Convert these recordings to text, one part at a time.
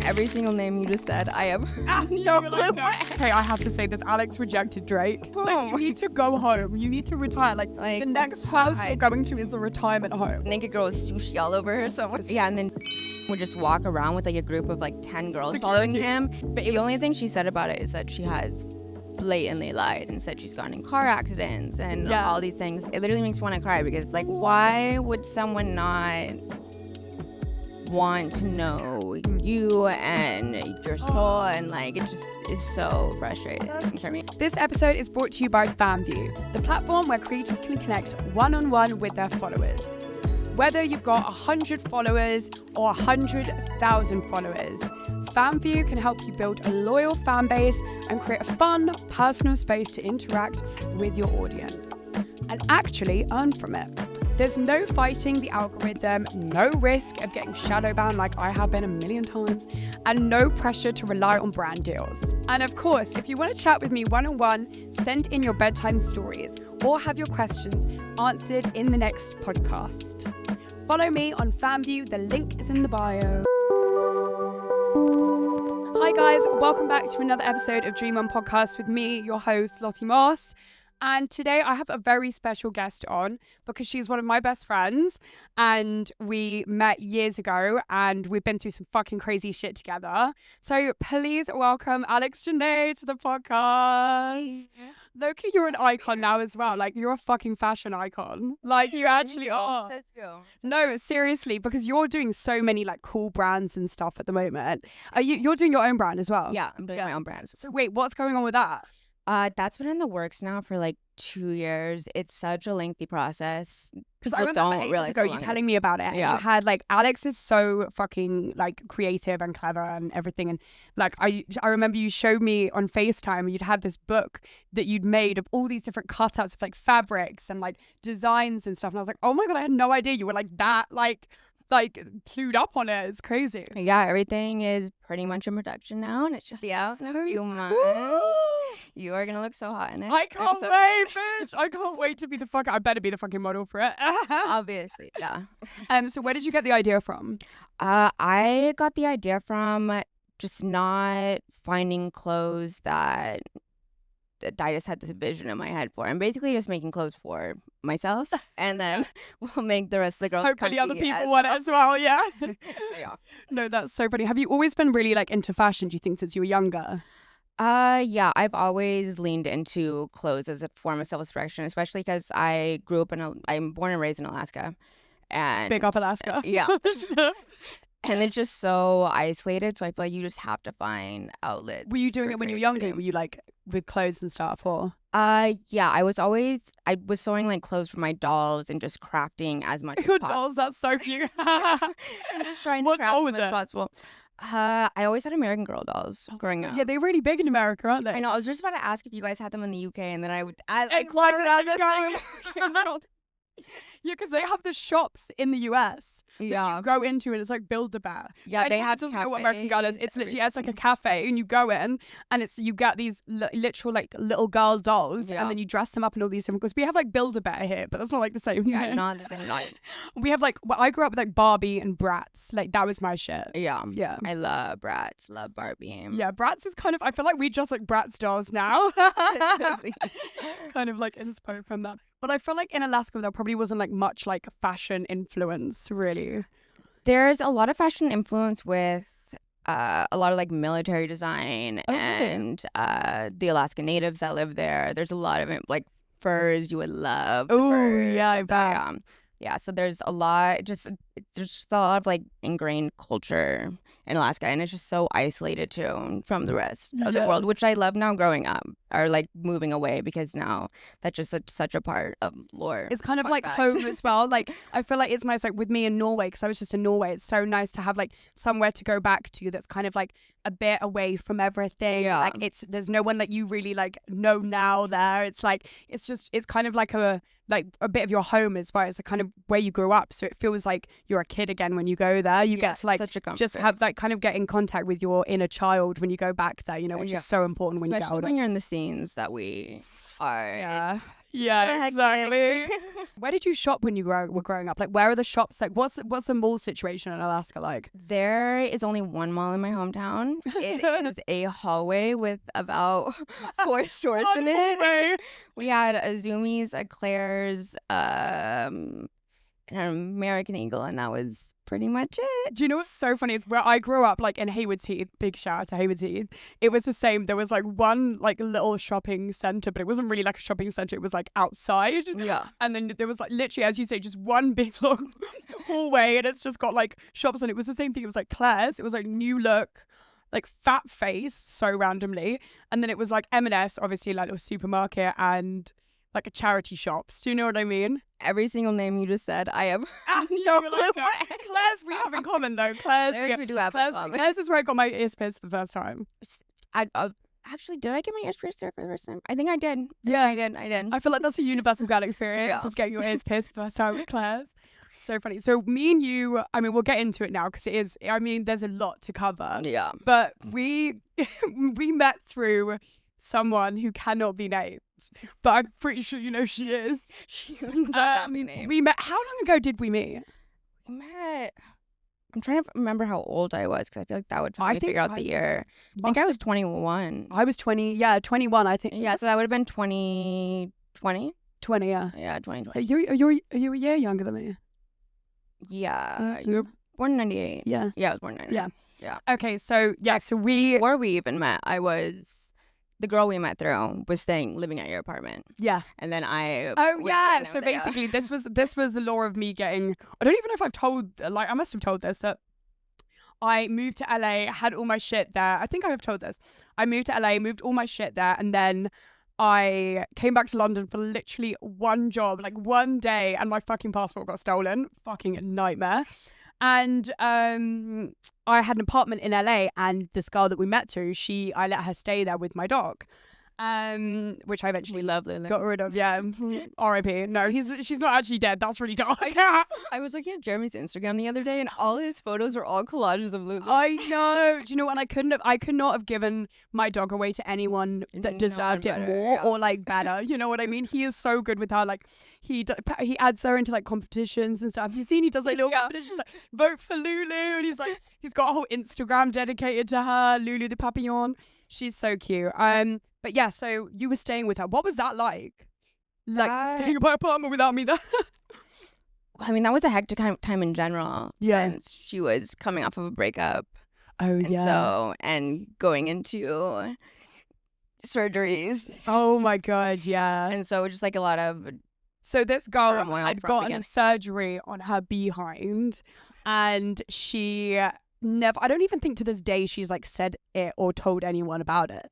Every single name you just said, I have no clue. Hey, I have to say this. Alex rejected Drake. Like, you need to go home. You need to retire. Like the next house you're going to is a retirement home. Naked girl with sushi all over her. So yeah, and then would just walk around with like a group of like 10 girls following him. But the only thing she said about it is that she has blatantly lied and said she's gotten in car accidents and all these things. It literally makes me want to cry because like, why would someone not want to know you and your soul? And like, it just is so frustrating for me. This episode is brought to you by FanView, the platform where creators can connect one-on-one with their followers. Whether you've got 100 followers or 100,000 followers, FanView can help you build a loyal fan base and create a fun, personal space to interact with your audience and actually earn from it. There's no fighting the algorithm, no risk of getting shadow banned like I have been a million times, and no pressure to rely on brand deals. And of course, if you want to chat with me one-on-one, send in your bedtime stories or have your questions answered in the next podcast. Follow me on FanView, the link is in the bio. Hi guys, welcome back to another episode of Dream On Podcast with me, your host, Lottie Moss. And today I have a very special guest on because she's one of my best friends and we met years ago and we've been through some fucking crazy shit together. So please welcome Alex Janai to the podcast. Loki, you're an icon now as well. Like, you're a fucking fashion icon. Like, you actually are. No, seriously, because you're doing so many like cool brands and stuff at the moment. You're doing your own brand as well? Yeah, I'm doing my own brand. So wait, what's going on with that? That's been in the works now for like 2 years. It's such a lengthy process. Because I remember ages ago you telling me about it. Yeah. You had like, Alex is so fucking like creative and clever and everything. And like, I remember you showed me on FaceTime, you'd had this book that you'd made of all these different cutouts of like fabrics and like designs and stuff. And I was like, oh my God, I had no idea you were like that, like clued up on it. It's crazy. Yeah, everything is pretty much in production now and it should be out in a few months. You are gonna look so hot in it. I can't wait, bitch. I can't wait to be the fucking. I better be the fucking model for it. Obviously, yeah. So where did you get the idea from? I got the idea from just not finding clothes that I just had this vision in my head for. I'm basically just making clothes for myself, and then we'll make the rest of the girls. Hopefully, other people want it as well. Yeah. Yeah. No, that's so funny. Have you always been really like into fashion? Do you think since you were younger? Yeah, I've always leaned into clothes as a form of self-expression, especially because I'm born and raised in Alaska. And big up Alaska. Yeah. And it's just so isolated, so I feel like you just have to find outlets. Were you doing it when you were younger? Were you like with clothes and stuff, or? Yeah, I was sewing like clothes for my dolls and just crafting as much as possible. Dolls, that's so cute. I'm just trying to craft as much as possible. I always had American Girl dolls growing up. Yeah, they're really big in America, aren't they? I know. I was just about to ask if you guys had them in the UK, and then I would closet out. Yeah, because they have the shops in the US. Yeah. You go into and it's like Build-A-Bear. Yeah, they have doesn't know what American Girl is. It's literally, it's like a cafe and you go in and you get these literal like little girl dolls and then you dress them up in all these different, because we have like Build-A-Bear here, but that's not like the same. Yeah, not the same. We have like, I grew up with like Barbie and Bratz. Like that was my shit. Yeah. Yeah. I love Bratz, love Barbie. Yeah, Bratz is kind of, I feel like we just like Bratz dolls now. Kind of like inspired from that. But I feel like in Alaska, there probably wasn't like much like fashion influence, really. There's a lot of fashion influence with a lot of like military design and the Alaskan natives that live there. There's a lot of like furs you would love. Oh, yeah, I bet. Yeah, so there's a lot, there's just a lot of like ingrained culture in Alaska, and it's just so isolated too from the rest of the world, which I love now growing up, or like moving away, because now that's just such a part of lore. It's kind of like home as well. Like I feel like it's nice, like with me in Norway, because I was just in Norway, it's so nice to have like somewhere to go back to that's kind of like a bit away from everything. Yeah. Like there's no one that you really like know now there. It's like it's kind of like a bit of your home as well. It's a kind of where you grew up, so it feels like you're a kid again when you go there. You get to like just have like kind of get in contact with your inner child when you go back there, you know, which is so important when you get older. Especially when you're in the scenes that we are. Yeah, exactly. Where did you shop when you were growing up? Like, where are the shops? Like, what's the mall situation in Alaska like? There is only one mall in my hometown. It is a hallway with about 4 stores in it. We had a Zoomies, a Claire's, an American Eagle, and that was pretty much it. Do you know what's so funny is where I grew up, like in Haywards Heath, big shout out to Haywards Heath, it was the same. There was like one like little shopping centre, but it wasn't really like a shopping centre, it was like outside. Yeah. And then there was like literally, as you say, just one big long hallway, and it's just got like shops, and it was the same thing. It was like Claire's, it was like New Look, like Fat Face, so randomly, and then it was like M&S, obviously like a supermarket, and like a charity shops. Do you know what I mean? Every single name you just said, I have no clue. Like, Claire's we have in common though. Claire's we do have in common. Claire's is where I got my ears pierced the first time. Actually, did I get my ears pierced there for the first time? I think I did. Yeah, I did. I feel like that's a universal girl experience. Is getting your ears pierced the first time with Claire's. So funny. So me and you, I mean, we'll get into it now because it is, I mean, there's a lot to cover. Yeah. But we met through someone who cannot be named, but I'm pretty sure you know she is. She cannot be named. We met, how long ago did we meet? We met, I'm trying to remember how old I was because I feel like that would help me figure out the year. I think I was 21. I was 20, yeah, 21, I think. Yeah, so that would have been 2020? 20, yeah. Yeah, 2020. Are you a year younger than me? Yeah, you were born in 98. Yeah. Yeah, I was born in 98. Yeah. Okay, so, yeah, so before we even met, the girl we met through was living at your apartment. Yeah. And then so basically this was the law of me getting, I don't even know if I've told, like I must have told this, that I moved to LA, had all my shit there. I think I have told this. I moved to LA, moved all my shit there, and then I came back to London for literally one job, like one day, and my fucking passport got stolen. Fucking nightmare. And I had an apartment in LA, and this girl that we met through, I let her stay there with my dog, which I eventually got rid of. Yeah, R.I.P. No, she's not actually dead. That's really dark. I was looking at Jeremy's Instagram the other day, and all his photos are all collages of Lulu. I know. Do you know what? I could not have given my dog away to anyone that deserved it more or like better. You know what I mean? He is so good with her. Like he adds her into like competitions and stuff. Have you seen? He does like little competitions, like vote for Lulu, and he's got a whole Instagram dedicated to her, Lulu the Papillon. She's so cute. But yeah, so you were staying with her. What was that like? Like staying in my apartment without me there? I mean, that was a hectic time in general. Yeah. Since she was coming off of a breakup. Oh, yeah. And going into surgeries. Oh, my God, yeah. And so just like a lot of So this girl had gotten a surgery on her behind, and she never, I don't even think to this day she's like said it or told anyone about it.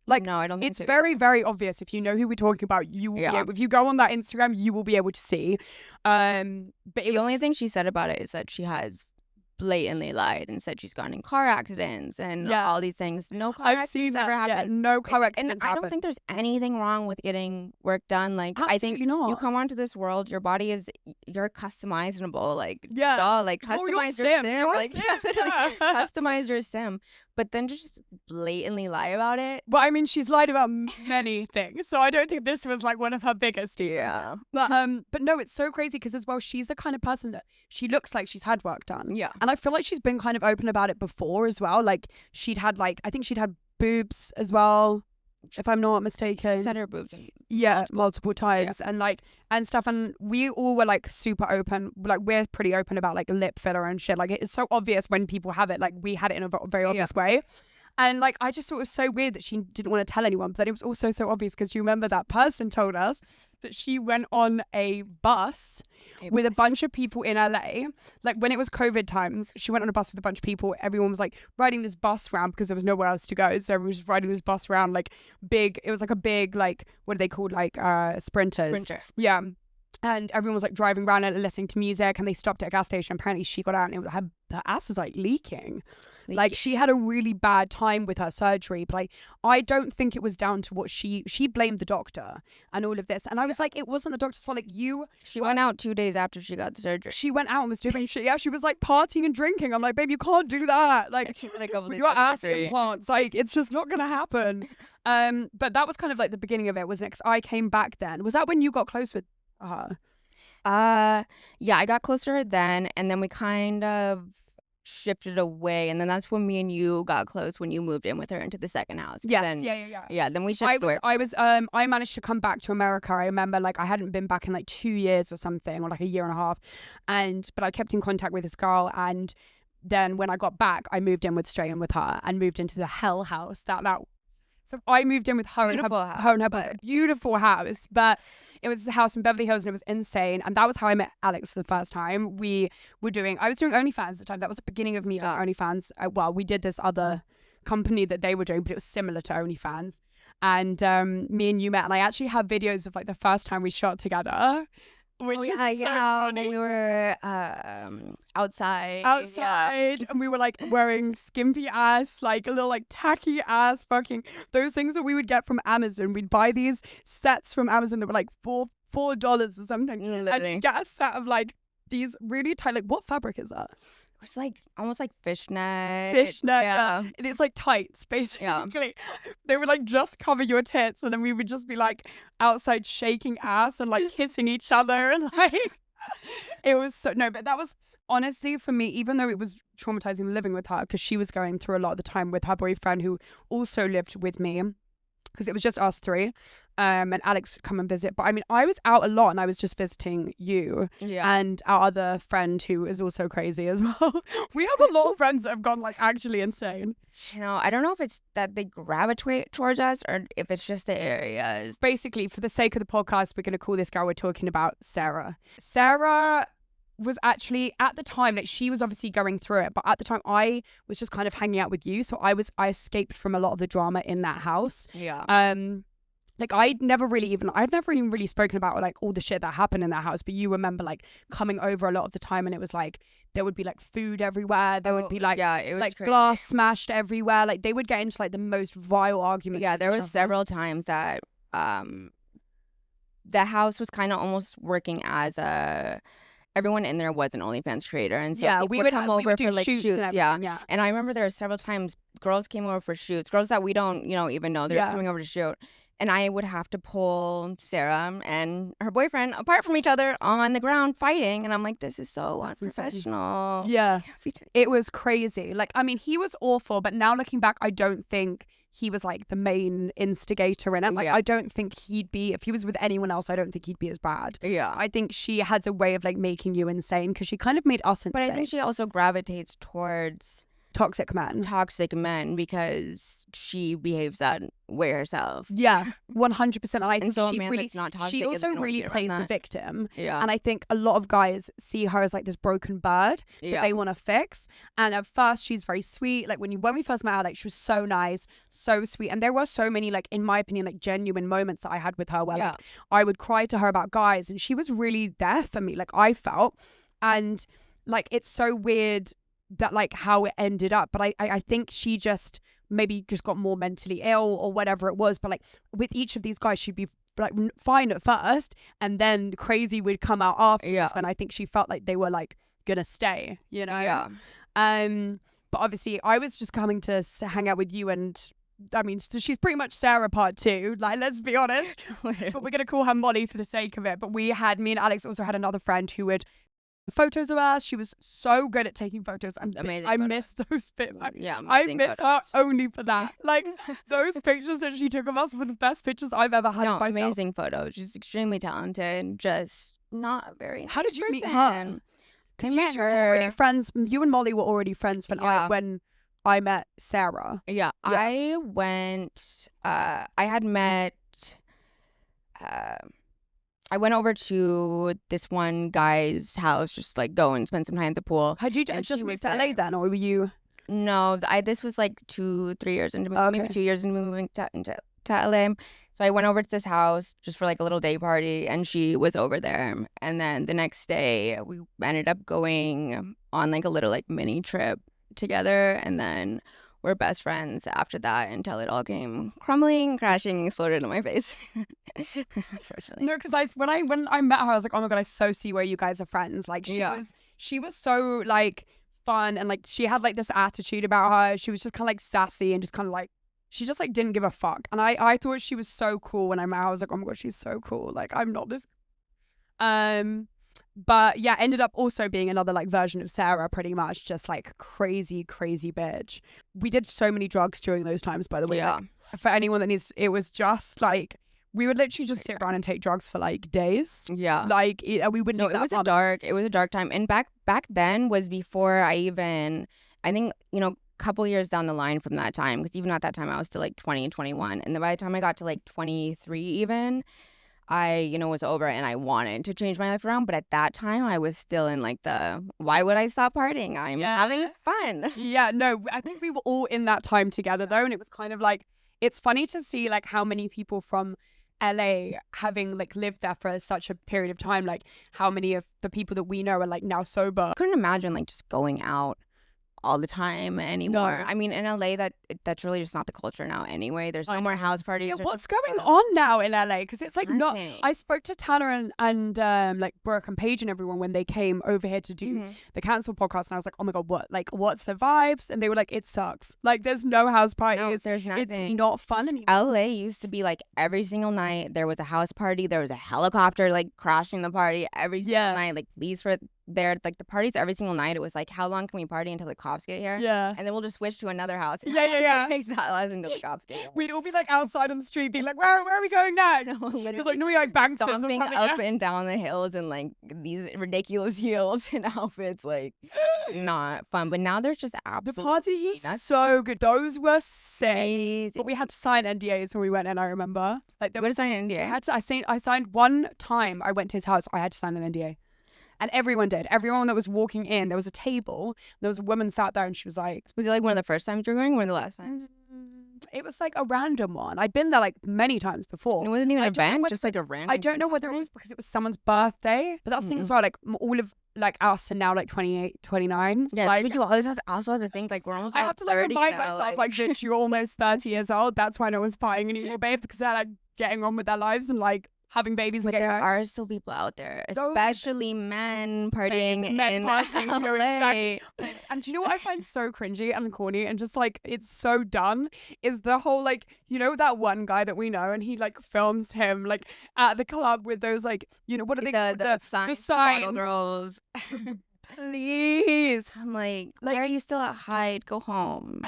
Like, no, I don't think it's so. very, very obvious. If you know who we're talking about, you will be able, if you go on that Instagram, you will be able to see. But the only thing she said about it is that she has blatantly lied and said she's gone in car accidents and all these things. No car accidents ever happened. Yeah, no car accidents And I don't think there's anything wrong with getting work done. Like, I think you come onto this world, your body you're customizable. Like, like customize your sim. Like, customize your sim. But then to just blatantly lie about it. Well, I mean, she's lied about many things, so I don't think this was like one of her biggest. Yeah. But no, it's so crazy because as well, she's the kind of person that she looks like she's had work done. Yeah. And I feel like she's been kind of open about it before as well. Like I think she'd had boobs as well, if I'm not mistaken. She's had her boobs. Multiple times and stuff. And we all were like super open. Like we're pretty open about like lip filler and shit. Like it's so obvious when people have it. Like we had it in a very obvious way. And like I just thought it was so weird that she didn't want to tell anyone. But it was also so obvious because you remember that person told us that she went on a bus with a bunch of people in LA. Like when it was COVID times, she went on a bus with a bunch of people. Everyone was like riding this bus around because there was nowhere else to go. So everyone was just riding this bus around like big. It was like a big, like, what are they called? Like sprinters. Sprinter. Yeah. And everyone was like driving around and listening to music, and they stopped at a gas station. Apparently she got out and her ass was like leaking. Like she had a really bad time with her surgery, but like I don't think it was down to what she blamed the doctor and all of this. And I was like, it wasn't the doctor's fault. Like she went out 2 days after she got the surgery. She went out and was doing shit. Yeah, she was like partying and drinking. I'm like, babe, you can't do that. Like your ass implants, like it's just not gonna happen. But that was kind of like the beginning of it, wasn't it? 'Cause I came back then. Was that when you got close with her? Yeah, I got close to her then, and then we kind of shifted away, and then that's when me and you got close when you moved in with her into the second house. Yes, then, yeah. Then we shifted away. I managed to come back to America. I remember like I hadn't been back in like 2 years or something, or like a year and a half, but I kept in contact with this girl, and then when I got back, I moved in straight in with her and moved into the hell house. So I moved in with her and her beautiful house, but it was a house in Beverly Hills and it was insane. And that was how I met Alex for the first time. I was doing OnlyFans at the time. That was the beginning of me doing OnlyFans. We did this other company that they were doing, but it was similar to OnlyFans. And me and you met, and I actually have videos of like the first time we shot together. Which is so funny. We were outside, and we were like wearing skimpy ass, like a little like tacky ass, fucking those things that we would get from Amazon. We'd buy these sets from Amazon that were like $4 or something, literally. And get a set of like these really tight. Like, what fabric is that? It's like almost like fishnet. Yeah. It's like tights, basically. Yeah. They would like just cover your tits, and then we would just be like outside shaking ass and like kissing each other, and like it was but that was honestly for me, even though it was traumatizing living with her, because she was going through a lot of the time with her boyfriend who also lived with me, because it was just us three, and Alex would come and visit. But I mean, I was out a lot, and I was just visiting you and our other friend who is also crazy as well. We have a lot of friends that have gone like actually insane. You know, I don't know if it's that they gravitate towards us or if it's just the areas. Basically, for the sake of the podcast, we're going to call this girl we're talking about Sarah. Sarah was actually at the time, like she was obviously going through it, but at the time I was just kind of hanging out with you, so I escaped from a lot of the drama in that house. Like I'd never even really spoken about like all the shit that happened in that house, but you remember like coming over a lot of the time, and it was like there would be like food everywhere, there would be like it was like crazy. Glass smashed everywhere, like they would get into like the most vile arguments. There was several times that the house was kind of almost working as everyone in there was an OnlyFans creator, and so we would come over for like shoots. And I remember there were several times girls came over for shoots, girls that we don't even know, they're just coming over to shoot, and I would have to pull Sarah and her boyfriend apart from each other on the ground fighting, and I'm like, this is so unprofessional. It was crazy. Like, I mean, he was awful, but now looking back, I don't think he was like the main instigator in it. Like, I don't think he'd be, if he was with anyone else, I don't think he'd be as bad. I think she has a way of like making you insane, because she kind of made us insane. But I think she also gravitates towards toxic men because she behaves that way herself. 100%. And I think so she also really plays the victim. And I think a lot of guys see her as like this broken bird that they want to fix. And at first she's very sweet. Like when we first met her, like she was so nice, so sweet. And there were so many, like in my opinion, like genuine moments that I had with her where like I would cry to her about guys, and she was really there for me, like I felt. And like it's so weird that like how it ended up, but I think she just maybe just got more mentally ill or whatever it was. But like with each of these guys, she'd be like fine at first, and then crazy would come out afterwards. When I think she felt like they were like gonna stay, but obviously I was just coming to hang out with you, and I mean, she's pretty much Sarah part 2, like, let's be honest. But we're gonna call her Molly for the sake of it. But me and Alex also had another friend who would photos of us. She was so good at taking photos. I miss those bits. I miss her only for that. Like those pictures that she took of us were the best pictures I've ever had of myself. Amazing photos. She's extremely talented, just not very nice. How did you meet her? I met her. Friends. You and Molly were already friends when I met Sarah. I went. I went over to this one guy's house, just like go and spend some time at the pool. Had you just moved to LA then, or were you? No, this was like 2-3 years into moving, maybe 2 years into moving to LA. So I went over to this house just for like a little day party, and she was over there. And then the next day we ended up going on like a little like mini trip together, and then we're best friends after that until it all came crumbling, crashing, and exploded in my face. Unfortunately. No, because when I met her, I was like, oh my God, I so see where you guys are friends. Like she was so like fun, and like she had like this attitude about her. She was just kind of like sassy and just kind of like, she just like didn't give a fuck. And I thought she was so cool when I met her. I was like, oh my God, she's so cool. Like I'm not this. But yeah, ended up also being another like version of Sarah, pretty much just like crazy bitch. We did so many drugs during those times, by the way. Yeah. Like, for anyone that needs, it was just like, we would literally just sit around and take drugs for like days. Yeah. Like we wouldn't. No, it was a dark time. And back then was before I think, you know, a couple years down the line from that time, because even at that time I was still like 20, 21. And then by the time I got to like 23 even, I, you know, was over and I wanted to change my life around. But at that time, I was still in like why would I stop partying? I'm having fun. Yeah, no, I think we were all in that time together though. And it was kind of like, it's funny to see like how many people from LA having like lived there for such a period of time, like how many of the people that we know are like now sober. I couldn't imagine like just going out all the time anymore. No. I mean, in LA, that's really just not the culture now anyway. There's no more house parties. Yeah, what's going on now in LA? Because it's like not. Nothing. I spoke to Tanner and like Brooke and Paige and everyone when they came over here to do the Cancel podcast, and I was like, oh my God, what's the vibes? And they were like, it sucks. Like there's no house parties. No, there's nothing. It's not fun anymore. LA used to be like every single night there was a house party. There was a helicopter like crashing the party every single night. Like police were there, like the parties every single night. It was like, how long can we party until the cops get here? Yeah. And then we'll just switch to another house. Yeah. It makes that less until the cops get here. We'd all be like outside on the street being like, where are we going next? It's like, no, we like banksters or stomping something. up and down the hills in like these ridiculous heels and outfits, like not fun. But now there's just absolutely the parties were so good. Those were sick. amazing. But we had to sign NDAs when we went in, I remember. Like there What was is sign an NDA? I signed one time I went to his house, I had to sign an NDA. And everyone did. Everyone that was walking in, there was a table. There was a woman sat there and she was like... Was it like one of the first times you were going or one of the last times? It was like a random one. I'd been there like many times before. It wasn't even an event, just like a random... I don't know whether it was because it was someone's birthday. But that's the thing as well, like all of like us are now like 28, 29. Yeah, like, but you always also have to think like we're almost I all have to like 30 remind now, myself like, bitch, you're almost 30 years old. That's why no one's buying anymore, babe, because they're like getting on with their lives and like having babies. But and there getting are still people out there, especially men partying in partying, LA. exactly. And do you know what I find so cringy and corny and just like it's so done is the whole like, you know, that one guy that we know and he like films him like at the club with those like, you know, what are they the signs, bottle girls. Please. I'm like, why are you still at Hyde? Go home.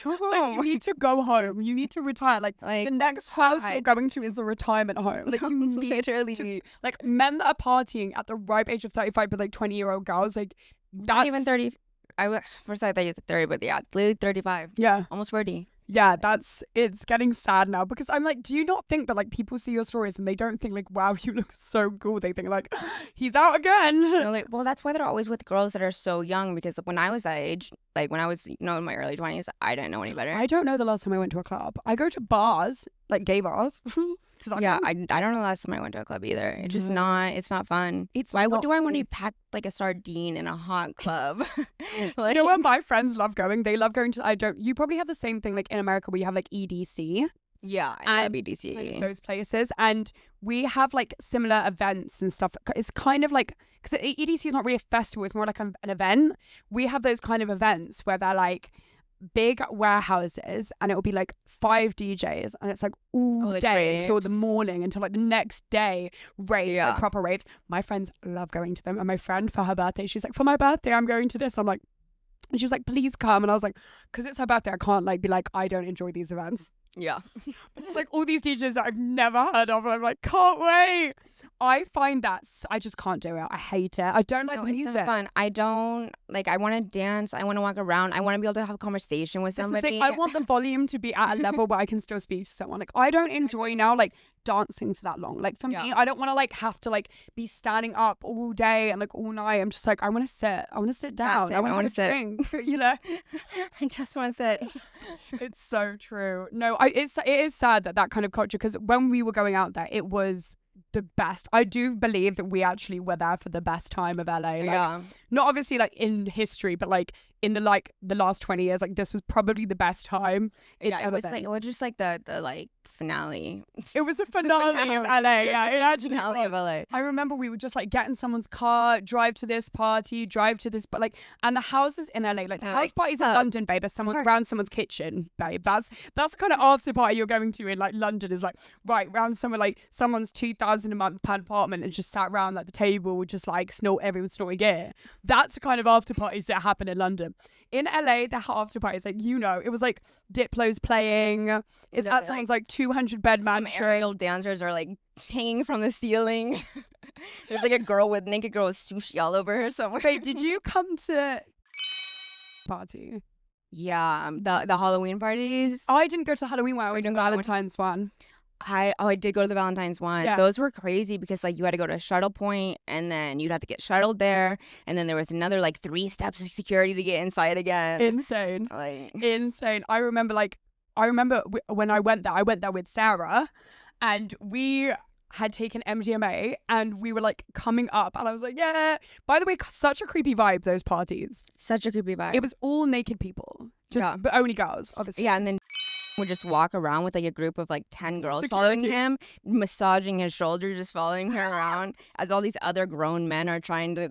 Go home. Like, you need to go home. You need to retire. Like the next house you're going to is a retirement home. Like you need literally to, like men that are partying at the ripe age of 35 with like 20-year-old girls, like that's not even 30. First I thought you said 30, but yeah, literally 35. Yeah, almost 40. Yeah, it's getting sad now because I'm like, do you not think that like people see your stories and they don't think like, wow, you look so cool? They think like, he's out again. No, like, well, that's why they're always with girls that are so young, because when I was that age, like when I was, you know, in my early 20s, I didn't know any better. I don't know the last time I went to a club. I go to bars, like gay bars. Yeah, I don't know the last time I went to a club either. It's just not, it's not fun. Why do I want to be packed like a sardine in a hot club? Like, you know where my friends love going? They love going to, you probably have the same thing like in America where you have like EDC. Yeah, I love EDC. Like, those places. And we have like similar events and stuff. It's kind of like, because EDC is not really a festival, it's more like an event. We have those kind of events where they're like, big warehouses and it'll be like 5 DJs and it's like all day until the morning until like the next day raves, like proper raves. My friends love going to them, and my friend for her birthday, she's like, for my birthday I'm going to this. I'm like, and she was like, please come. And I was like, because it's her birthday, I can't like be like, I don't enjoy these events. Yeah. But it's like all these DJs that I've never heard of and I'm like, can't wait. I find that I just can't do it. I hate it. I don't like the music. It's not fun. I don't like, I want to dance. I want to walk around. I want to be able to have a conversation with somebody. I want the volume to be at a level where I can still speak to someone. Like I don't enjoy now like dancing for that long. Like for me, I don't want to like have to like be standing up all day and like all night. I'm just like, I want to sit. I want to sit down. I want to sit. Drink, you know? I just want to sit. It's so true. No, it is sad that kind of culture, because when we were going out there, it was the best. I do believe that we actually were there for the best time of LA. Like, yeah. Not obviously like in history, but like in the last 20 years, like this was probably the best time. It was just like the like finale. It was a finale of LA. Yeah, it actually finale of LA. I remember we would just like get in someone's car, drive to this party, drive to this, but like, and the houses in LA, like the house parties in London, babe, are around someone's kitchen, babe. That's the kind of after party you're going to in like London, is like right around somewhere like someone's 2,000 a month per apartment, and just sat around like the table with just like everyone snorting gear. That's the kind of after parties that happen in London. In LA, the after parties, like, it was like Diplo's playing. It's at someone's like 200 bed mansion. Some aerial dancers are like hanging from the ceiling. There's like a naked girl with sushi all over her somewhere. Babe, did you come to party? Yeah, the Halloween parties. I didn't go to Halloween one. I went to Valentine's one. I did go to the Valentine's one. Yeah. Those were crazy because like you had to go to a shuttle point, and then you'd have to get shuttled there, and then there was another like 3 steps of security to get inside again. Insane. Like insane. I remember when I went there with Sarah, and we had taken MDMA, and we were like coming up, and I was like, yeah. By the way, such a creepy vibe, those parties. Such a creepy vibe. It was all naked people, but only girls, obviously. Yeah, and then would just walk around with like a group of like 10 girls following him, massaging his shoulder, just following her around as all these other grown men are trying to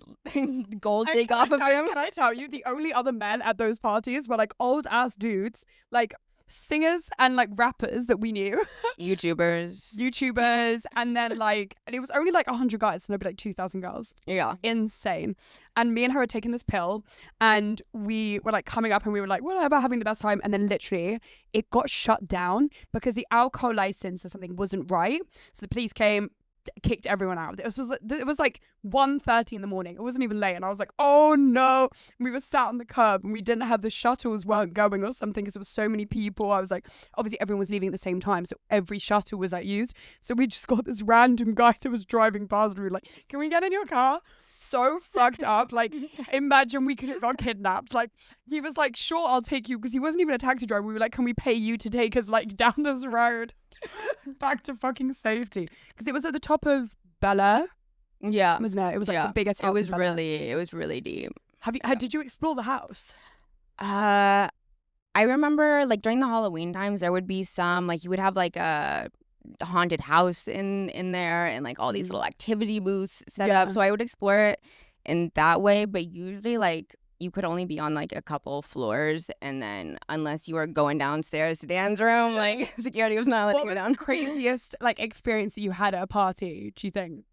gold dig off of him. Can I tell you, the only other men at those parties were like old ass dudes, like singers and like rappers that we knew. YouTubers, and then like, and it was only like 100 guys, and there'd be like 2,000 girls. Yeah. Insane. And me and her had taken this pill, and we were like coming up, and we were like, whatever, having the best time. And then literally it got shut down because the alcohol license or something wasn't right. So the police came, kicked everyone out. It was like 1:30 in the morning. It wasn't even late, and I was like, oh no. We were sat on the curb, and we didn't have the shuttles weren't going or something because there was so many people. I was like, obviously everyone was leaving at the same time, so every shuttle was like used. So we just got this random guy that was driving past, and we were like, can we get in your car? So fucked up. Like, imagine we could have got kidnapped. Like, he was like, sure, I'll take you, because he wasn't even a taxi driver. We were like, can we pay you to take us like down this road back to fucking safety? Because it was at the top of Bel Air. Yeah, wasn't it? It was like the biggest house. It was really deep. Did you explore the house? I remember like during the Halloween times there would be some, like you would have like a haunted house in there, and like all these little activity booths set up. So I would explore it in that way, but usually like you could only be on like a couple floors, and then unless you were going downstairs to Dan's room, like security was not letting you down. What was the craziest like experience that you had at a party, do you think,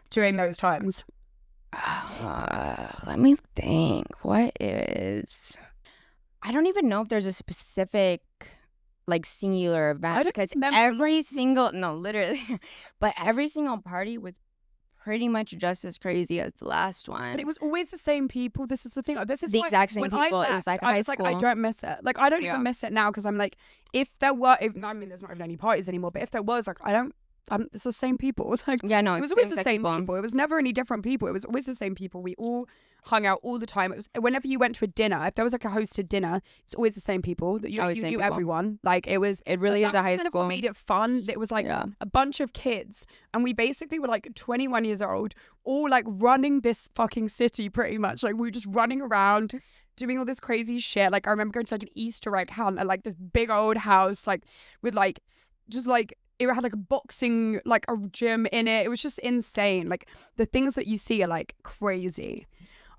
during those times? Let me think. What is? I don't even know if there's a specific like singular event, because every single party was pretty much just as crazy as the last one. But it was always the same people. This is the thing. This is the exact same people. It was like high school. Like, I don't miss it. Like, I don't even miss it now, because I'm like, there's not even any parties anymore, but if there was, like, it's the same people. Like, yeah, no, it was always the same people. It was never any different people. It was always the same people. We all hung out all the time. It was whenever you went to a dinner, if there was like a hosted dinner, it's always the same people that you knew everyone. Like, it really is a high school. Made it fun. It was like a bunch of kids, and we basically were like 21 years old, all like running this fucking city pretty much. Like, we were just running around doing all this crazy shit. Like, I remember going to like an Easter egg hunt at like this big old house, like with like just like it had like a boxing, like a gym in it. It was just insane. Like, the things that you see are like crazy.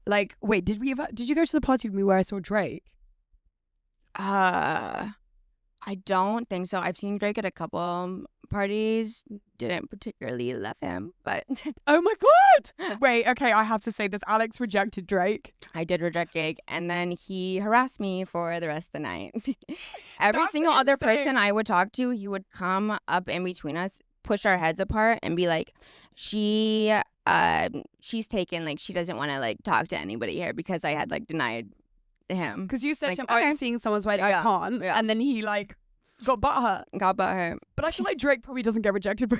Like, wait, did you go to the party with me where I saw Drake? I don't think so. I've seen Drake at a couple parties. Didn't particularly love him, but oh my god! Wait, okay, I have to say this. Alex rejected Drake. I did reject Drake, and then he harassed me for the rest of the night. Every single other person I would talk to, he would come up in between us, push our heads apart, and be like, she's taken, like, she doesn't want to like talk to anybody here, because I had like denied him. Because you said like, to him, I'm seeing someone's wedding, I can't. Yeah. And then he like got butthurt. But I feel like Drake probably doesn't get rejected.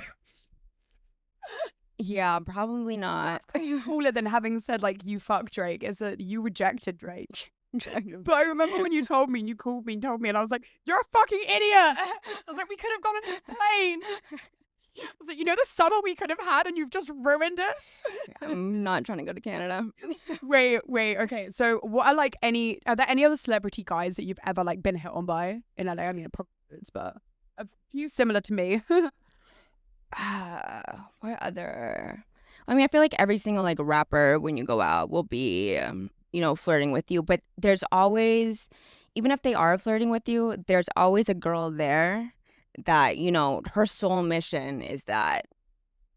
Yeah, probably not. That's cooler than having said like you fuck Drake, is that you rejected Drake. But I remember when you told me and you called me and told me, and I was like, you're a fucking idiot. I was like, we could have gone on this plane. I was like, you know the summer we could have had and you've just ruined it? I'm not trying to go to Canada. Wait, okay. So what are there any other celebrity guys that you've ever like been hit on by in LA? I mean, probably is, but a few similar to me. What other? I mean, I feel like every single like rapper when you go out will be, flirting with you. But there's always, even if they are flirting with you, there's always a girl there that, her sole mission is that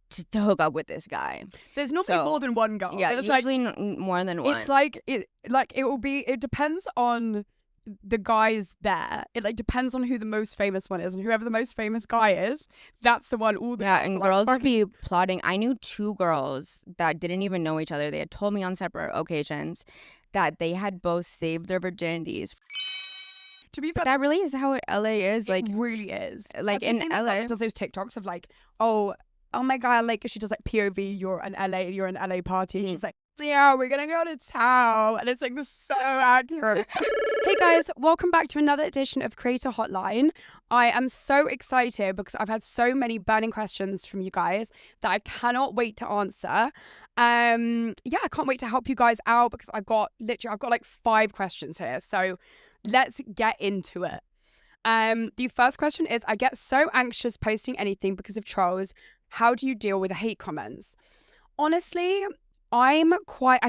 to hook up with this guy. There's normally more than one girl. Yeah, it's usually more than one. It's like it depends on the guys there. It like depends on who the most famous one is, and whoever the most famous guy is, that's the one. And girls would be plotting. I knew 2 girls that didn't even know each other. They had told me on separate occasions that they had both saved their virginities. To be fair, but that really is how LA is. Like, it really is. Like in LA, does those TikToks of like, oh my god, like she does like POV, you're an LA party. She's like, yeah, we're gonna go to town, and it's like this so accurate. Hey guys, welcome back to another edition of Creator Hotline. I am so excited because I've had so many burning questions from you guys that I cannot wait to answer. I can't wait to help you guys out because I've got like 5 questions here. So let's get into it. The first question is, I get so anxious posting anything because of trolls. How do you deal with the hate comments? Honestly, I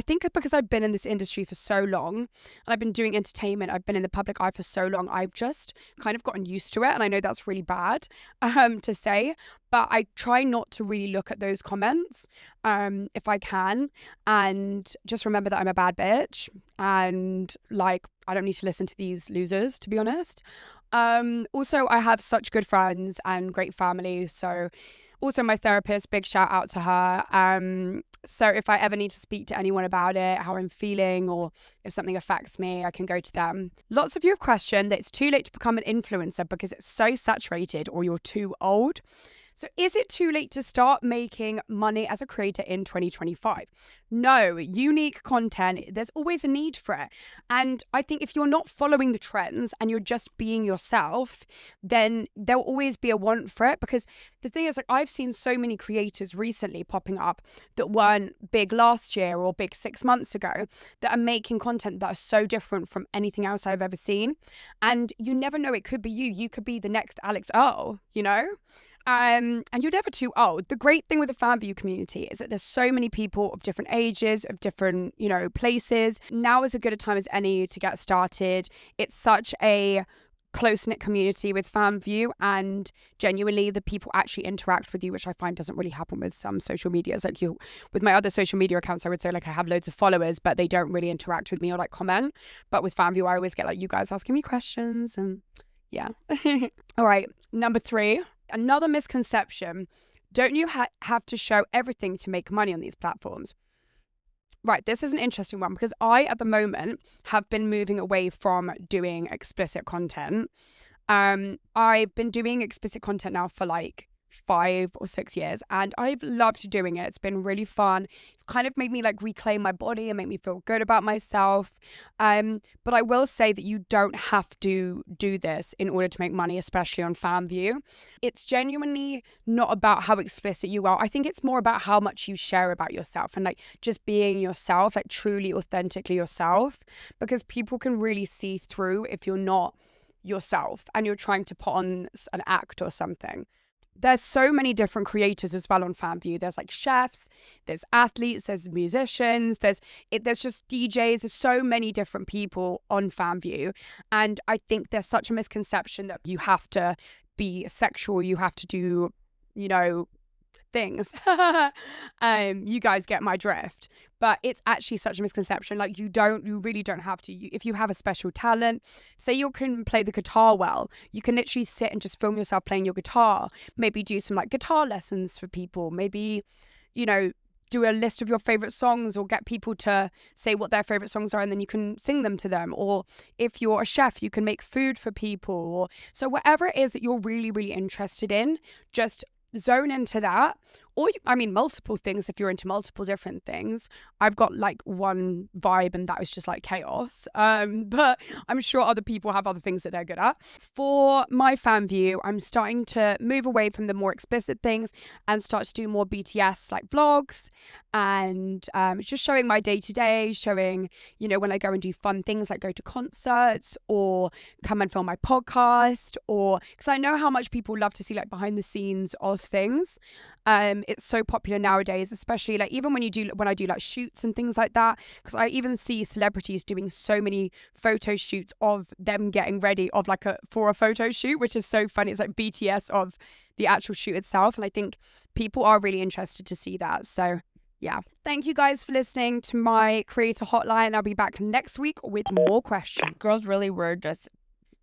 think because I've been in this industry for so long and I've been doing entertainment, I've been in the public eye for so long, I've just kind of gotten used to it. And I know that's really bad to say, but I try not to really look at those comments if I can, and just remember that I'm a bad bitch and like I don't need to listen to these losers, to be honest. Also, I have such good friends and great family, so also my therapist, big shout out to her. So if I ever need to speak to anyone about it, how I'm feeling, or if something affects me, I can go to them. Lots of you have questioned that it's too late to become an influencer because it's so saturated or you're too old. So is it too late to start making money as a creator in 2025? No, unique content, there's always a need for it. And I think if you're not following the trends and you're just being yourself, then there'll always be a want for it. Because the thing is, like, I've seen so many creators recently popping up that weren't big last year or big 6 months ago that are making content that are so different from anything else I've ever seen. And you never know, it could be you. You could be the next Alex Earl, you know? And you're never too old. The great thing with the fan view community is that there's so many people of different ages, of different, places. Now is as good a time as any to get started. It's such a close-knit community with fan view, and genuinely the people actually interact with you, which I find doesn't really happen with some social medias. Like with my other social media accounts, I would say like I have loads of followers, but they don't really interact with me or like comment. But with fan view, I always get like you guys asking me questions, and yeah. All right, number 3. Another misconception, don't you have to show everything to make money on these platforms? Right, this is an interesting one because I, at the moment, have been moving away from doing explicit content. I've been doing explicit content now for like 5 or 6 years, and I've loved doing it. It's been really fun. It's kind of made me like reclaim my body and make me feel good about myself. But I will say that you don't have to do this in order to make money, especially on fan view. It's genuinely not about how explicit you are. I think it's more about how much you share about yourself and like just being yourself, like truly authentically yourself, because people can really see through if you're not yourself and you're trying to put on an act or something. There's so many different creators as well on FanView. There's like chefs, there's athletes, there's musicians, there's just DJs. There's so many different people on FanView. And I think there's such a misconception that you have to be sexual, you have to do, things. You guys get my drift. But it's actually such a misconception. Like you really don't have to. If you have a special talent, say you can play the guitar well, you can literally sit and just film yourself playing your guitar. Maybe do some like guitar lessons for people. Maybe, do a list of your favorite songs or get people to say what their favorite songs are and then you can sing them to them. Or if you're a chef, you can make food for people. So whatever it is that you're really, really interested in, just zone into that. or multiple things if you're into multiple different things. I've got like one vibe and that is just like chaos. But I'm sure other people have other things that they're good at. For my fan view, I'm starting to move away from the more explicit things and start to do more BTS like vlogs and just showing my day to day, showing, when I go and do fun things like go to concerts or come and film my podcast, or because I know how much people love to see like behind the scenes of things. It's so popular nowadays, especially like even when I do like shoots and things like that, because I even see celebrities doing so many photo shoots of them getting ready for a photo shoot, which is so funny. It's like BTS of the actual shoot itself, and I think people are really interested to see that. So yeah, thank you guys for listening to my creator hotline. I'll be back next week with more questions. Girls really were just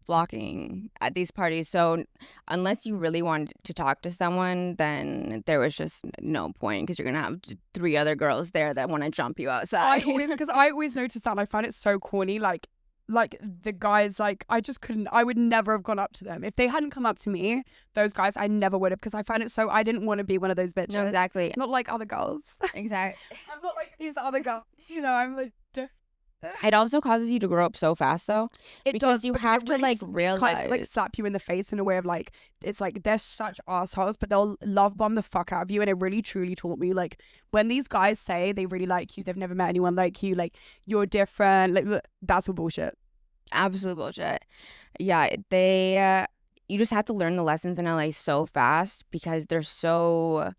flocking at these parties, so unless you really wanted to talk to someone, then there was just no point, because you're gonna have 3 other girls there that want to jump you outside. I always noticed that, and I find it so corny. Like the guys, like I would never have gone up to them if they hadn't come up to me. Those guys, I never would have, because I find it so, I didn't want to be one of those bitches. No, exactly. Not like other girls. Exactly. I'm not like these other girls. I'm like. It also causes you to grow up so fast, though. It does. You have to like realize, kind of, like slap you in the face in a way of like, it's like they're such assholes, but they'll love bomb the fuck out of you. And it really truly taught me, like, when these guys say they really like you, they've never met anyone like you, like you're different, like that's all bullshit. Absolute bullshit. Yeah, they. You just have to learn the lessons in LA so fast, because they're so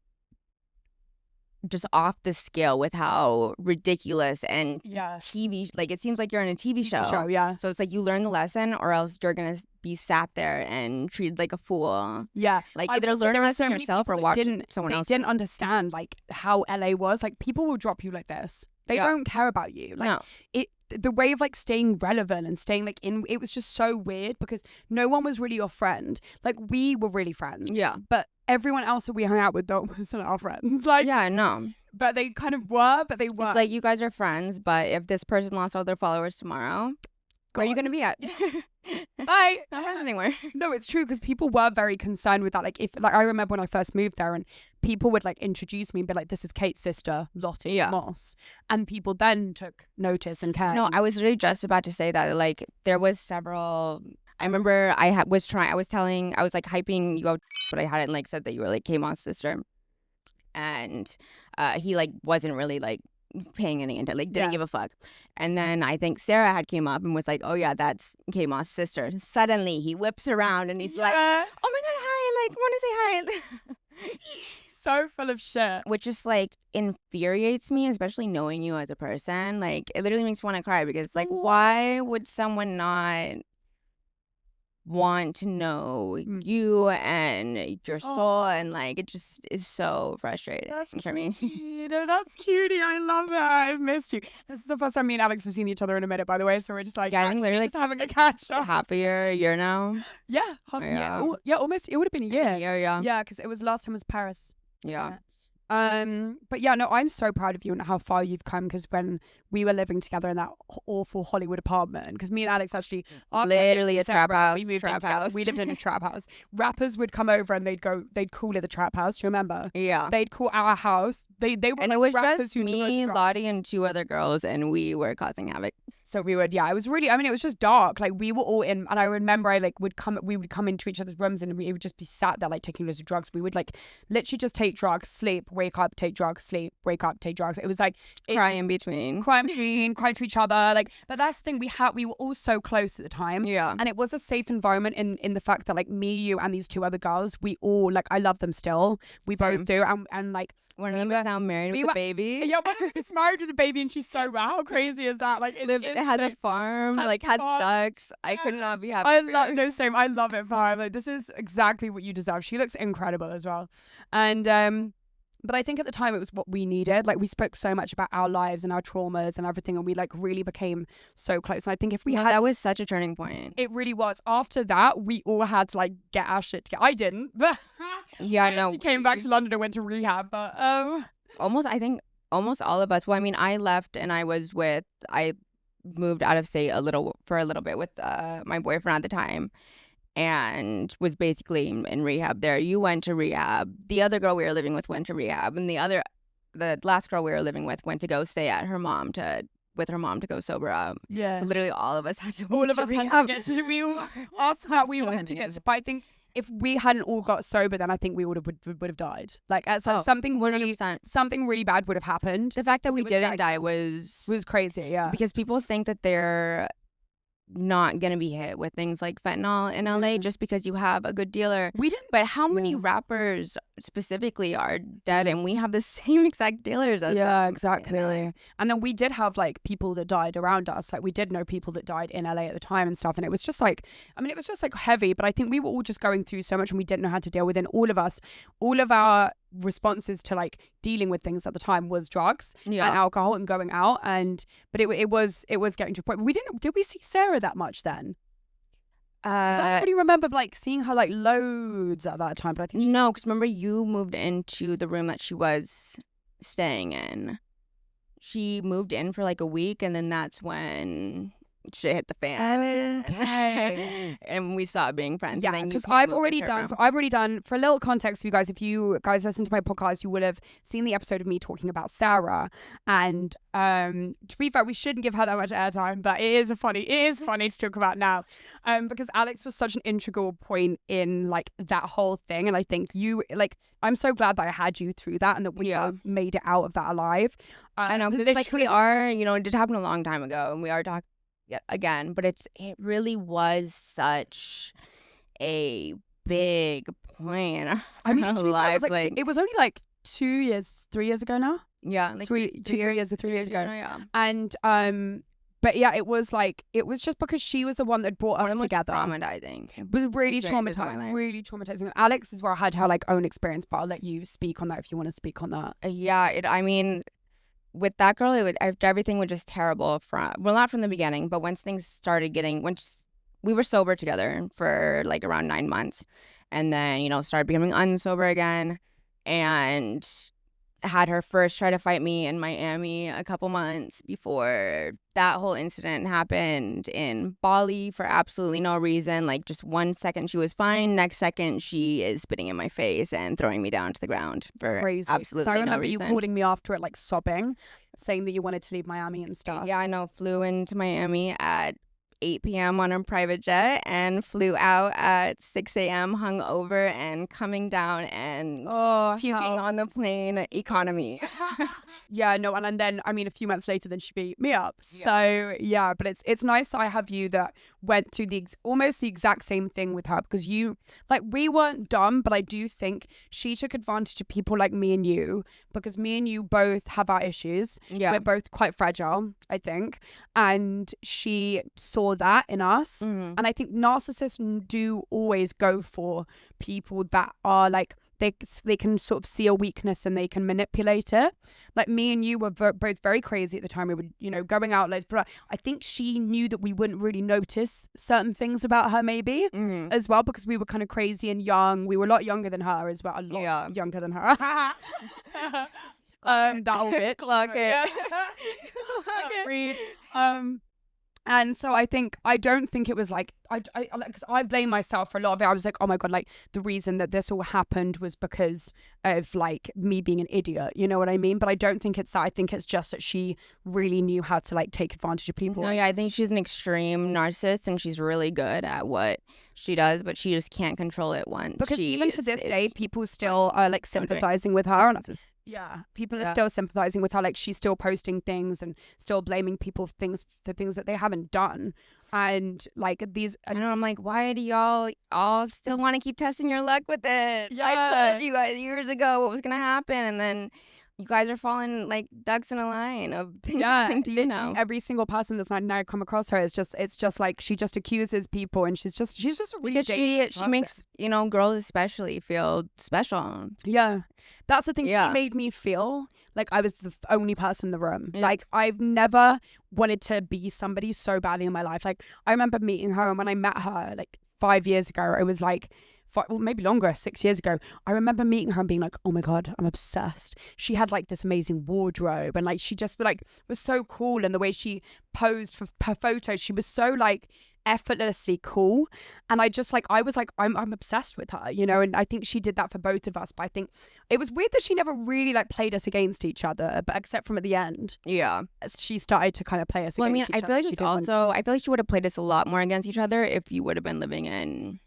just off the scale with how ridiculous and TV, like it seems like you're in a TV show. Yeah. So it's like you learn the lesson, or else you're gonna be sat there and treated like a fool. Yeah. Like either learn a lesson yourself or watch someone else. They didn't understand like how LA was. Like people will drop you like this. They don't care about you. Like the way of like staying relevant and staying like in, it was just so weird, because no one was really your friend. Like we were really friends. Yeah. But everyone else that we hung out with wasn't our friends. Like, yeah, no. But they kind of were, but they weren't. It's like you guys are friends, but if this person lost all their followers tomorrow, where are you going to be at? Bye. Not friends anymore. No, it's true, because people were very concerned with that. Like, I remember when I first moved there, and people would like introduce me and be like, "This is Kate's sister, Lottie Moss," and people then took notice and cared. No, I was really just about to say that. Like, there was several. I remember I was hyping you out, but I hadn't like said that you were like K-Moss' sister, and he like wasn't really like paying any attention, like didn't give a fuck. And then I think Sarah had came up and was like, "Oh yeah, that's K-Moss' sister." Suddenly he whips around and he's like, "Oh my god, hi! Like, want to say hi?" So full of shit. Which just like infuriates me, especially knowing you as a person. Like, it literally makes me want to cry, because like, why would someone not want to know you and your soul? And like, it just is so frustrating for me. That's cutie. I love it. I've missed you. This is the first time me and Alex have seen each other in a minute, by the way, so we're just like, I think literally just having a catch up. Half a year now. Yeah, almost. It would have been a year. Yeah, because it was last time was Paris. Yeah. But yeah, no, I'm so proud of you and how far you've come, because when we were living together in that awful Hollywood apartment, because me and Alex actually literally a trap house. We lived in a trap house. Rappers would come over and they'd call it the trap house. Do you remember? Yeah. They'd call our house. They were, and like, it was rappers just me, Lottie, and 2 other girls, and we were causing havoc. So we would, it was really, it was just dark. Like, we were all in, and I remember we would come into each other's rooms, and we would just be sat there, like, taking loads of drugs. We would, like, literally just take drugs, sleep, wake up, take drugs, sleep, wake up, take drugs. It was like... Cry in between, cry to each other. Like, but that's the thing, we were all so close at the time. Yeah. And it was a safe environment in the fact that, like, me, you, and these 2 other girls, we all, like, I love them still. We both do. And like... One of them is now married with a baby. Yeah, one of them is married with a baby, and she's so wow. How crazy is that? Like, it has a farm, had ducks. I could not be happier. I love it for her. Like, this is exactly what you deserve. She looks incredible as well. And but I think at the time it was what we needed. Like, we spoke so much about our lives and our traumas and everything, and we like really became so close. And I think if we had, that was such a turning point. It really was. After that, we all had to like get our shit together. I didn't, but she came back to London and went to rehab. But I think almost all of us. Well, I mean, I left and I moved out of state for a little bit with my boyfriend at the time. and was basically in rehab there. You went to rehab. The other girl we were living with went to rehab, and the last girl we were living with went to go stay at her mom with her mom to go sober up. Yeah. So literally all of us had to All of us rehab. had to get to after that we wanted to get to, but I think if we hadn't all got sober, then I think we would have died. Like something really 100%. Bad would have happened. The fact that we didn't die was crazy, yeah. Because people think that they're not gonna be hit with things like fentanyl in LA just because you have a good dealer. We didn't. But how many rappers specifically are dead, and we have the same exact dealers as them, exactly. you know? And then we did have like people that died around us. Like we did know people that died in LA at the time and stuff. And it was just like, it was just like heavy. But I think we were all just going through so much, and we didn't know how to deal with it. And all of our responses to like dealing with things at the time was drugs and alcohol and going out. But it was getting to a point. Did we see Sarah that much then? I don't really remember like seeing her like loads at that time, but I think no, because remember you moved into the room that she was staying in. She moved in for like a week, and then that's when shit hit the fan. Okay. And we stopped being friends. Yeah, because I've already done, for a little context for you guys, if you guys listen to my podcast, you would have seen the episode of me talking about Sarah. And to be fair, we shouldn't give her that much airtime, but it is funny to talk about now. Because Alex was such an integral point in like that whole thing. And I think I'm so glad that I had you through that and that we both made it out of that alive. I know, because it's like we are, it did happen a long time ago, and we are talking yet again, but it really was such a big point in our lives. It was only like 3 years ago now. Yeah, like 3 years ago. Yeah. And but yeah, it was just because she was the one that brought us together. Traumatizing. It was really traumatizing. And Alex is where I had her like own experience, but I'll let you speak on that if you want to speak on that. With that girl, everything was just terrible not from the beginning, but once things started we were sober together for like around 9 months, and then, started becoming unsober again, and had her first try to fight me in Miami a couple months before that whole incident happened in Bali for absolutely no reason. Like just 1 second she was fine, next second she is spitting in my face and throwing me down to the ground for crazy. Absolutely no reason. So I remember you calling me after it like sobbing, saying that you wanted to leave Miami and stuff. Yeah, I know. Flew into Miami at 8 p.m. on a private jet and flew out at 6 a.m. hungover and coming down and puking on the plane economy. Yeah, no, and then a few months later, then she beat me up. Yeah. So yeah, but it's nice that I have you that went through almost the exact same thing with her, because we weren't dumb, but I do think she took advantage of people like me and you, because me and you both have our issues. Yeah, we're both quite fragile, I think, and she saw that in us. Mm-hmm. And I think narcissists do always go for people that are like, they can sort of see a weakness and they can manipulate it. Like me and you were both very crazy at the time. We were, going out late, but I think she knew that we wouldn't really notice certain things about her maybe as well, because we were kind of crazy and young. We were a lot younger than her as well, a lot younger than her. That'll bit. Clock it. Read. And so I don't think it was like, because I blame myself for a lot of it. I was like, oh my God, like the reason that this all happened was because of like me being an idiot. You know what I mean? But I don't think it's that. I think it's just that she really knew how to like take advantage of people. No, yeah, I think she's an extreme narcissist and she's really good at what she does, but she just can't control it once. Because even to this day, people still are like sympathizing with her. Yeah, people are still sympathizing with her. Like she's still posting things and still blaming people for things that they haven't done. And like these, I know, I'm like, why do y'all all still want to keep testing your luck with it? Yeah, I told you guys years ago what was gonna happen, and then you guys are falling like ducks in a line of things happening to you now. Every single person that's now come across her it's just like she just accuses people, and she's just a really she makes girls especially feel special. Yeah, that's the thing. It made me feel like I was the only person in the room. Yeah. Like I've never wanted to be somebody so badly in my life. Like I remember meeting her, and when I met her like 5 years ago, it was like maybe longer, 6 years ago, I remember meeting her and being like, oh my God, I'm obsessed. She had like this amazing wardrobe, and like she just like was so cool, and the way she posed for her photos, she was so like effortlessly cool. And I just like, I was like, I'm obsessed with her, you know, and I think she did that for both of us. But I think it was weird that she never really like played us against each other, but except from at the end. Yeah. She started to kind of play us against each other. I feel like it's also, I feel like she would have played us a lot more against each other if you would have been living in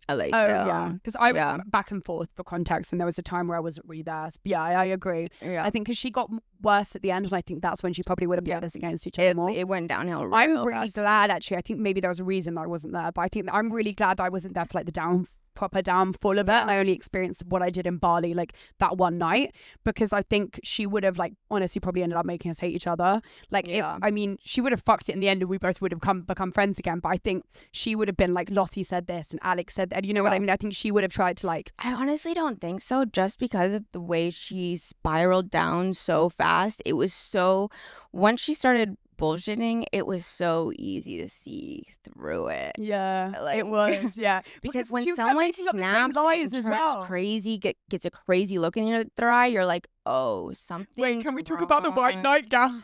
LA. Oh, yeah. Because I was back and forth for context, and there was a time where I wasn't really there. But yeah, I agree. Yeah. I think because she got worse at the end, and I think that's when she probably would have played us against each other more. It went downhill real I'm really fast. glad, actually. I think maybe there was a reason that I wasn't there, but I think I'm really glad that I wasn't there for like the proper downfall of it, and I only experienced what I did in Bali like that one night, because I think she would have like honestly probably ended up making us hate each other. Like I mean, she would have fucked it in the end and we both would have become friends again, but I think she would have been like, Lottie said this and Alex said that, you know what I mean? I think she would have tried to like... I honestly don't think so, just because of the way she spiraled down so fast. It was so... Once she started bullshitting, it was so easy to see through it. Yeah, like, it was. Yeah, because when someone snaps and turns crazy, gets a crazy look in their eye, you're like, oh, something. Wait, can we talk about the white nightgown?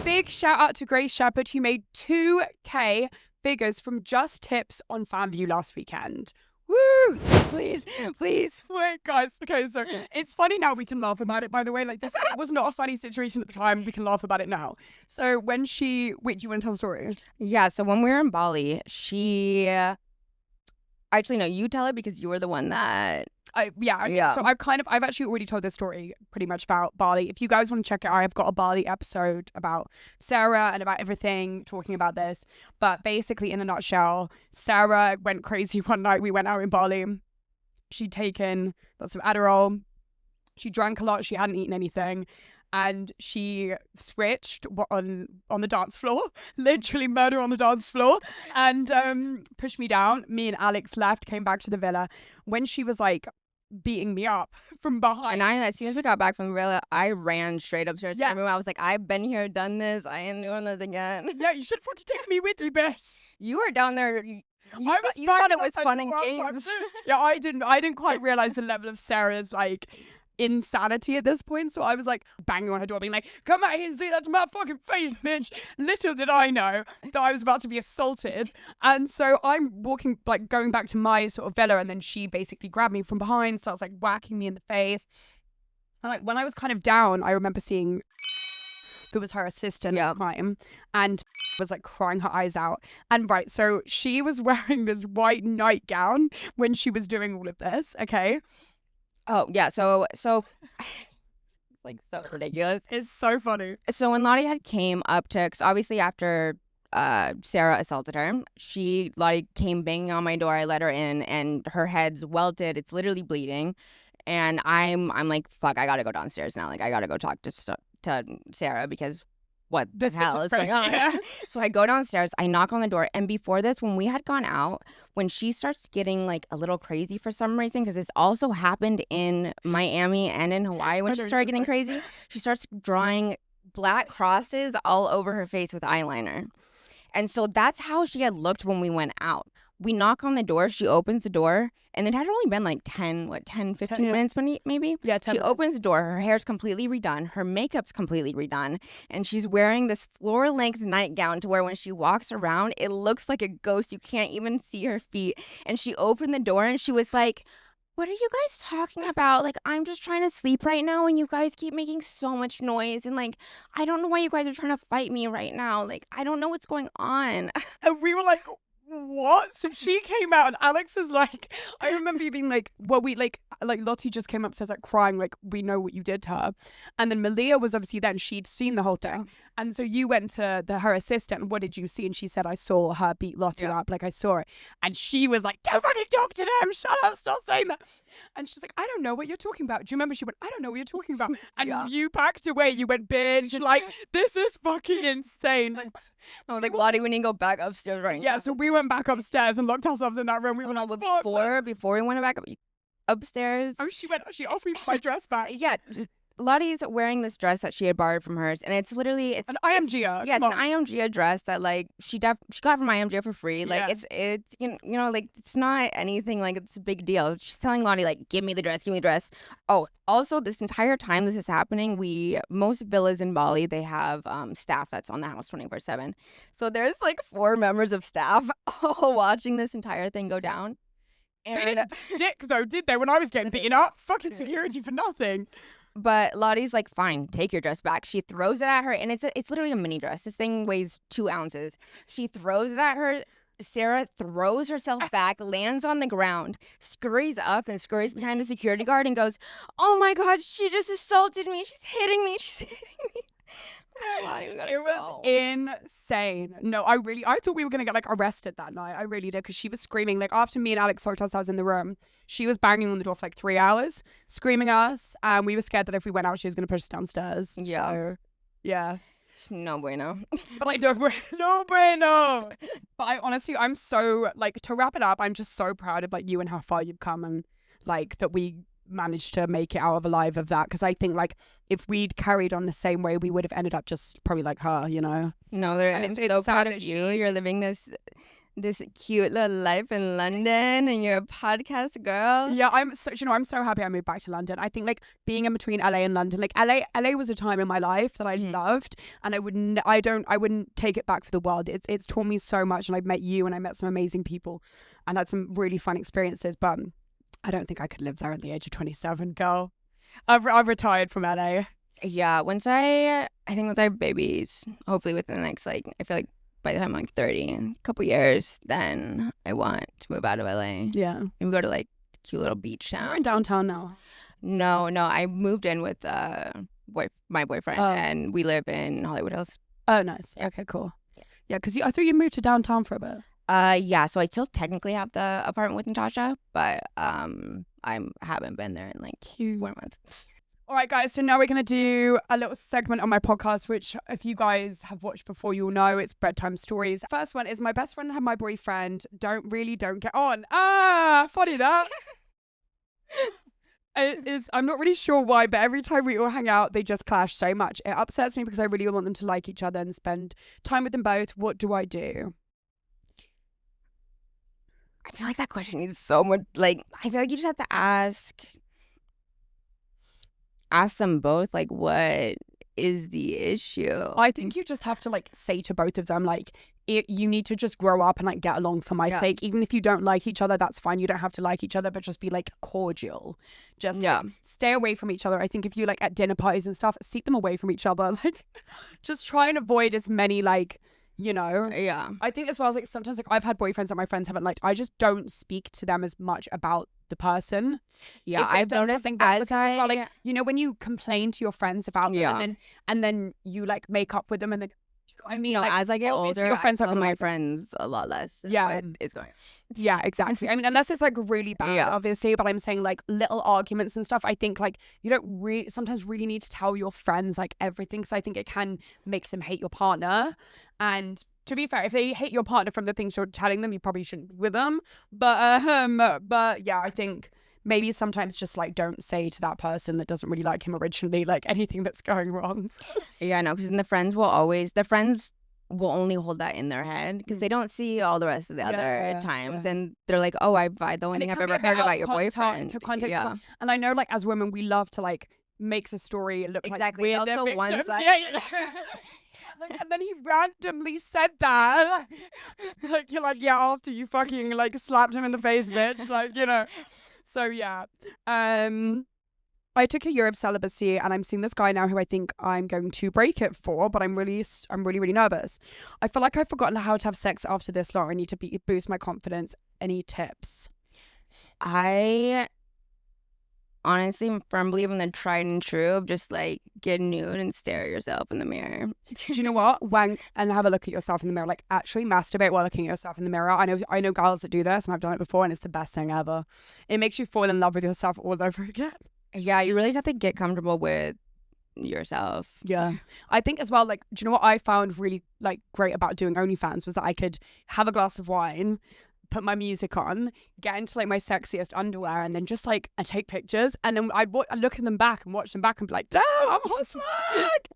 Big shout out to Grace Shepherd, who made 2K figures from just tips on FanView last weekend. Woo! Please. Wait, guys. Okay, so it's funny now. We can laugh about it, by the way. Like, this was not a funny situation at the time. We can laugh about it now. So when she... Wait, do you want to tell the story? Yeah, so when we were in Bali, she... Actually, no, you tell it because you were the one that... Yeah. So I've actually already told this story pretty much about Bali. If you guys want to check it out, I've got a Bali episode about Sarah and about everything, talking about this. But basically, in a nutshell, Sarah went crazy one night. We went out in Bali. She'd taken lots of Adderall. She drank a lot. She hadn't eaten anything. And she switched on the dance floor, literally murder on the dance floor, and pushed me down. Me and Alex left, came back to the villa. When she was like beating me up from behind. And as soon as we got back from the villa, I ran straight upstairs to everyone. I was like, I've been here, done this. I ain't doing this again. Yeah, you should fucking take me with you, bitch. You were down there. You thought it was fun and games. Yeah, I didn't quite realize the level of Sarah's like insanity at this point, so I was like banging on her door being like, come out here and see that to my fucking face, bitch. Little did I know that I was about to be assaulted. And so I'm walking, like going back to my sort of villa, and then she basically grabbed me from behind, starts like whacking me in the face. And like when I was kind of down, I remember seeing who was her assistant at the time, and was like crying her eyes out. And so she was wearing this white nightgown when she was doing all of this, okay? Oh, yeah. So it's like so ridiculous. It's so funny. So when Lottie had came up to, cause obviously after Sarah assaulted her, Lottie came banging on my door. I let her in, and her head's welted. It's literally bleeding. And I'm like, fuck, I gotta go downstairs now. Like, I gotta go talk to Sarah, because what the hell is going on? Yeah. So I go downstairs, I knock on the door, and before this, when we had gone out, when she starts getting like a little crazy for some reason, because this also happened in Miami and in Hawaii when she started getting crazy, she starts drawing black crosses all over her face with eyeliner. And so that's how she had looked when we went out. We knock on the door, she opens the door, and it had only been like 10, 15 minutes maybe? Yeah, 10 minutes. She opens the door, her hair's completely redone, her makeup's completely redone, and she's wearing this floor-length nightgown to where when she walks around, it looks like a ghost. You can't even see her feet. And she opened the door, and she was like, what are you guys talking about? Like, I'm just trying to sleep right now, and you guys keep making so much noise, and like, I don't know why you guys are trying to fight me right now. Like, I don't know what's going on. And we were like, what? So she came out, and Alex is like, I remember you being like, well, we like Lottie just came upstairs like crying, like, we know what you did to her. And then Malia was obviously there, and she'd seen the whole thing. And so you went to her assistant, and what did you see? And she said, I saw her beat Lottie up, like I saw it. And she was like, don't fucking talk to them, shut up, stop saying that. And she's like, I don't know what you're talking about. Do you remember? She went, I don't know what you're talking about. And you backed away, you went, bitch, like, this is fucking insane. I was like, Lottie, we need to go back upstairs right now. Yeah, so we went back upstairs and locked ourselves in that room. We were like, before we went back upstairs. Oh, she asked me for my dress back. Yeah, Lottie's wearing this dress that she had borrowed from hers, and it's literally An IMGA. Yeah, it's an IMGA dress that like she got from IMGA for free. Like Yeah. it's you know like it's not anything like it's a big deal. She's telling Lottie like give me the dress. Oh, also this entire time this is happening, most villas in Bali they have staff that's on the house 24/7. So there's like 4 members of staff all watching this entire thing go down. They didn't dick though, did they? When I was getting beaten up, fucking security for nothing. But Lottie's like, fine, take your dress back. She throws it at her, and it's literally a mini dress. This thing weighs 2 ounces. She throws it at her. Sarah throws herself back, lands on the ground, scurries up and scurries behind the security guard and goes, oh my God, she just assaulted me. She's hitting me. It was insane. No, I thought we were going to get like arrested that night. I really did, because she was screaming. Like after me and Alex locked ourselves in the room, she was banging on the door for like 3 hours, screaming at us. And we were scared that if we went out, she was going to push us downstairs. Yeah. So, yeah. No bueno. But like, no bueno. But I'm so, like, to wrap it up, I'm just so proud of like you and how far you've come, and like that we managed to make it out of alive of that, because I think like if we'd carried on the same way, we would have ended up just probably like her, you know. No, I'm so proud of you. You're living this cute little life in London, and you're a podcast girl. Yeah, I'm so happy I moved back to London. I think like being in between LA and London, like LA was a time in my life that I loved, and I wouldn't take it back for the world. It's taught me so much, and I've met you, and I met some amazing people, and had some really fun experiences, but I don't think I could live there at the age of 27, girl. I've retired from LA. Yeah, once I have babies, hopefully within the next like, I feel like by the time I'm like 30, in a couple years, then I want to move out of LA. Yeah. And go to like a cute little beach town. We're in downtown now. No, I moved in with my boyfriend, and we live in Hollywood Hills. Oh, nice. Okay, cool. Yeah, because I thought you moved to downtown for a bit. Yeah, so I still technically have the apartment with Natasha, but I haven't been there in like 4 months. All right, guys, so now we're going to do a little segment on my podcast, which if you guys have watched before, you'll know it's Bedtime Stories. First one is my best friend and my boyfriend don't get on. Funny that. I'm not really sure why, but every time we all hang out, they just clash so much. It upsets me because I really want them to like each other and spend time with them both. What do I do? I feel like that question needs so much, like, I feel like you just have to ask them both, like, what is the issue? I think you just have to, like, say to both of them, like, you need to just grow up and, like, get along for my sake. Even if you don't like each other, that's fine. You don't have to like each other, but just be, like, cordial. Just, like, stay away from each other. I think if you, like, at dinner parties and stuff, seat them away from each other. Like, just try and avoid as many, like, you know. Yeah. I think as well as like sometimes like I've had boyfriends that my friends haven't liked. I just don't speak to them as much about the person. Yeah, I've noticed as well, like, you know, when you complain to your friends about them and then you like make up with them, and then I mean, like, as I get older, your friends I tell my friends a lot less. Yeah, what is going on. Yeah, exactly. I mean, unless it's like really bad, obviously. But I'm saying like little arguments and stuff. I think like you don't sometimes really need to tell your friends like everything, because I think it can make them hate your partner. And to be fair, if they hate your partner from the things you're telling them, you probably shouldn't be with them. But yeah, I think maybe sometimes just like don't say to that person that doesn't really like him originally like anything that's going wrong. Yeah, no, because then the friends will only hold that in their head because they don't see all the rest of the other times, and they're like, oh, the only thing I've ever heard about your boyfriend. To context, and I know like as women we love to like make the story look exactly like we're also the one victims. side. Like, and then he randomly said that. Like, you're like, yeah, after you fucking like slapped him in the face, bitch. Like, you know. So yeah. I took a year of celibacy, and I'm seeing this guy now who I think I'm going to break it for, but I'm really nervous. I feel like I've forgotten how to have sex after this long. I need to boost my confidence. Any tips? I honestly am firm believer in the tried and true of just like get nude and stare at yourself in the mirror. Do you know what? Wank and have a look at yourself in the mirror. Like actually masturbate while looking at yourself in the mirror. I know girls that do this, and I've done it before, and it's the best thing ever. It makes you fall in love with yourself all over again. Yeah, you really just have to get comfortable with yourself. Yeah. I think as well, like, do you know what I found really like great about doing OnlyFans was that I could have a glass of wine, put my music on, get into like my sexiest underwear, and then just like I take pictures, and then I'd look at them back and watch them back and be like, damn, I'm hot swag.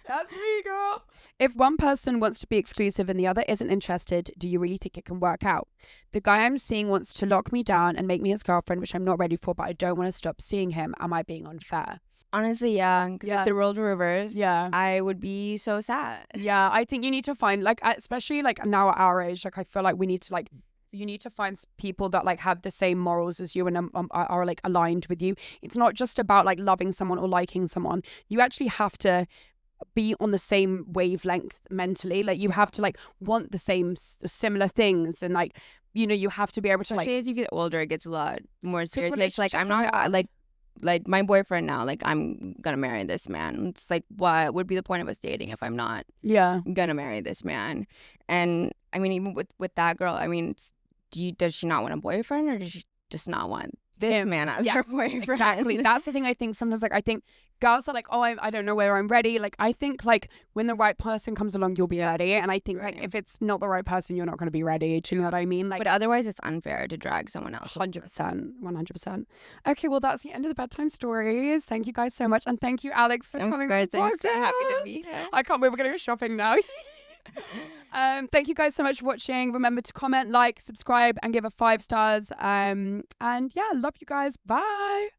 That's me, girl. If one person wants to be exclusive and the other isn't interested, do you really think it can work out? The guy I'm seeing wants to lock me down and make me his girlfriend, which I'm not ready for, but I don't want to stop seeing him. Am I being unfair? Honestly, yeah. Because if the roles were reversed, I would be so sad. Yeah, I think you need to find, like, especially like now at our age, like I feel like we need to like, you need to find people that like have the same morals as you and are like aligned with you. It's not just about like loving someone or liking someone. You actually have to be on the same wavelength mentally. Like you have to like want the same similar things, and like, you know, you have to be able to especially as you get older, it gets a lot more serious. It's like I'm not like my boyfriend now, like I'm gonna marry this man. It's like, what would be the point of us dating if I'm not gonna marry this man? And I mean, even with that girl, I mean, does she not want a boyfriend, or does she just not want this man as her boyfriend? Exactly. That's the thing. I think sometimes, like, I think girls are like, oh, I don't know whether I'm ready. Like, I think like when the right person comes along, you'll be ready. And I think like if it's not the right person, you're not going to be ready. Do you know what I mean? Like, but otherwise, it's unfair to drag someone else. 100%. Okay, well, that's the end of the bedtime stories. Thank you guys so much, and thank you, Alex, for coming. I'm so happy to be here. I can't wait. We're going to go shopping now. Thank you guys so much for watching. Remember to comment, like, subscribe, and give a 5 stars. And yeah, love you guys. Bye.